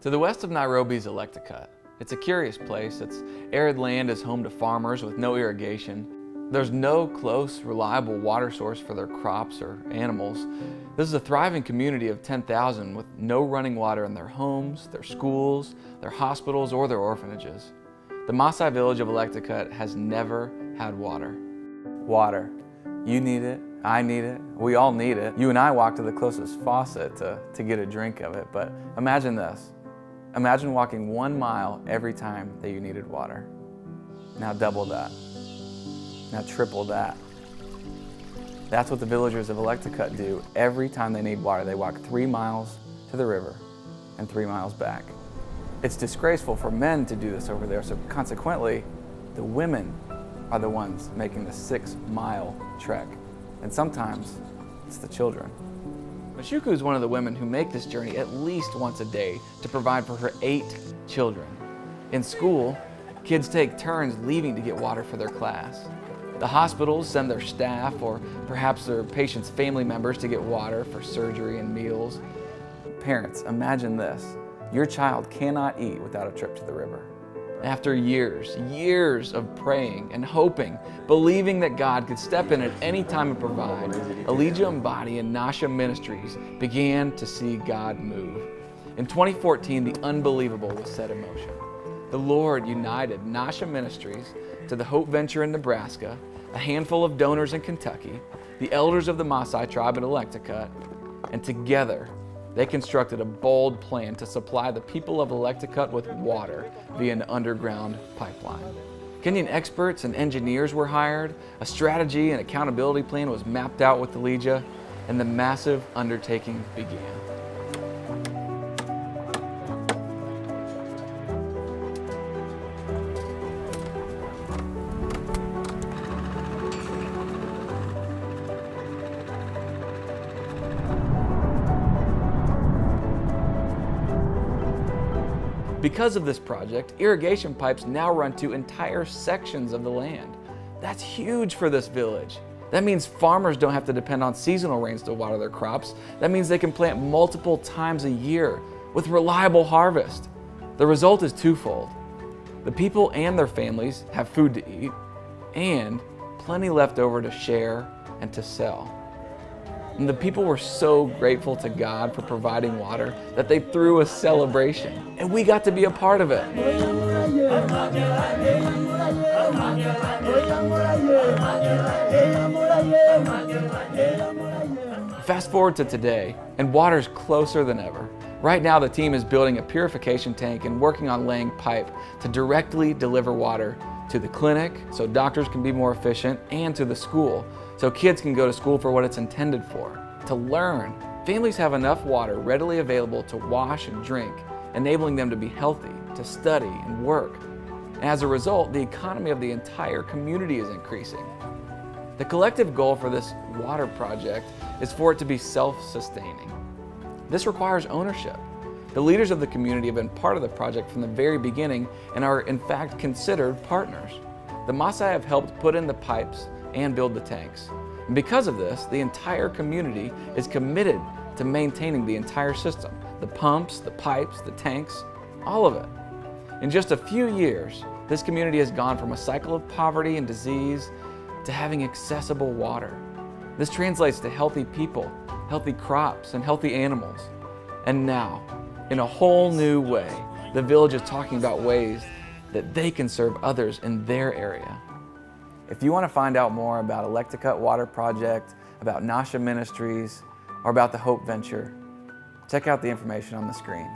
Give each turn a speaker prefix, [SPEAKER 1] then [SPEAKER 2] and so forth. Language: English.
[SPEAKER 1] To the west of Nairobi is Oletukat. It's a curious place. Its arid land is home to farmers with no irrigation. There's no close, reliable water source for their crops or animals. This is a thriving community of 10,000 with no running water in their homes, their schools, their hospitals, or their orphanages. The Maasai village of Oletukat has never had water. Water. You need it, I need it, we all need it. You and I walk to the closest faucet to get a drink of it, but imagine this. Imagine walking 1 mile every time that you needed water. Now double that. Now triple that. That's what the villagers of Oletukat do every time they need water. They walk 3 miles to the river and 3 miles back. It's disgraceful for men to do this over there, so consequently, the women are the ones making the 6-mile trek. And sometimes it's the children. Mashuku is one of the women who make this journey at least once a day to provide for her 8 children. In school, kids take turns leaving to get water for their class. The hospitals send their staff or perhaps their patients' family members to get water for surgery and meals. Parents, imagine this. Your child cannot eat without a trip to the river. After years of praying and hoping, believing that God could step in at any time and provide, Oletukat Body and Nasha Ministries began to see God move. In 2014, the unbelievable was set in motion. The Lord united Nasha Ministries to the Hope Venture in Nebraska, a handful of donors in Kentucky, the elders of the Maasai tribe in Oletukat, and together they constructed a bold plan to supply the people of Oletukat with water via an underground pipeline. Kenyan experts and engineers were hired, a strategy and accountability plan was mapped out with Oletukat, and the massive undertaking began. Because of this project, irrigation pipes now run to entire sections of the land. That's huge for this village. That means farmers don't have to depend on seasonal rains to water their crops. That means they can plant multiple times a year with reliable harvest. The result is twofold. The people and their families have food to eat and plenty left over to share and to sell. And the people were so grateful to God for providing water that they threw a celebration, and we got to be a part of it. Fast forward to today, and water's closer than ever. Right now, the team is building a purification tank and working on laying pipe to directly deliver water to the clinic so doctors can be more efficient, and to the school so kids can go to school for what it's intended for, to learn. Families have enough water readily available to wash and drink, enabling them to be healthy, to study and work. And as a result, the economy of the entire community is increasing. The collective goal for this water project is for it to be self-sustaining. This requires ownership. The leaders of the community have been part of the project from the very beginning and are in fact considered partners. The Maasai have helped put in the pipes and build the tanks. And because of this, the entire community is committed to maintaining the entire system, the pumps, the pipes, the tanks, all of it. In just a few years, this community has gone from a cycle of poverty and disease to having accessible water. This translates to healthy people, healthy crops, and healthy animals. And now, in a whole new way, the village is talking about ways that they can serve others in their area. If you want to find out more about Oletukat Water Project, about Nasha Ministries, or about the Hope Venture, check out the information on the screen.